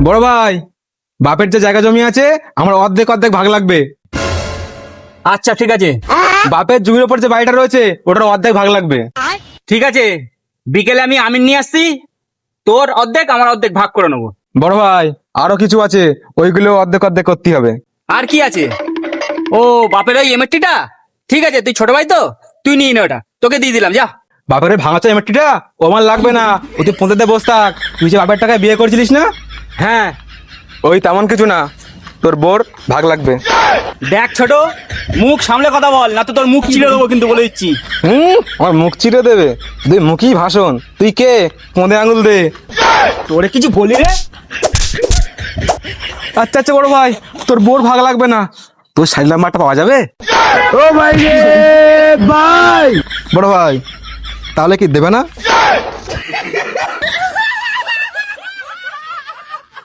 বড় ভাই, বাপের যে জায়গা জমি আছে আমার অর্ধেক অর্ধেক ভাগ লাগবে। আচ্ছা ঠিক আছে, বাপের জমির ওপর যে বাড়িটা রয়েছে ওটার অর্ধেক ভাগ লাগবে। ঠিক আছে, বিকেলে আমি আমিন নিয়ে আসছি, তোর অর্ধেক আমার অর্ধেক ভাগ করে নেবো। বড় ভাই, আরো কিছু আছে, ওইগুলো অর্ধেক অর্ধেক করতে হবে। আর কি আছে? ও বাপের ওই এমএটিটা, ঠিক আছে, তুই ছোট ভাই তো, তুই নিয়ে নে, ওটা তোকে দিয়ে দিলাম, যা। বাপের ওই ভাঙাচা এমটিটা ও আমার লাগবে না, ও তুই পৌঁছাতে বস থাক। তুই যে বাপের টাকায় বিয়ে করেছিলিস না? হ্যাঁ, ওই তেমন কিছু না, তোর বোর ভাগ লাগবে। দেখ ছোট, মুখ সামলে কথা বল, না তো তোর মুখ চিড়ে দেবো কিন্তু, বলে দিচ্ছি। আমার মুখ চিরে দেবে? তুই মুখই ভাষণ, তুই কে? কোঁদে আঙুল দে। তোরে কিছু বলি রে? আচ্ছা আচ্ছা বড় ভাই, তোর বোর ভাগ লাগবে না, তোর শাড়ি নাম্বারটা পাওয়া যাবে? ও ভাই রে ভাই, বড় ভাই, তাহলে কি দেবে না?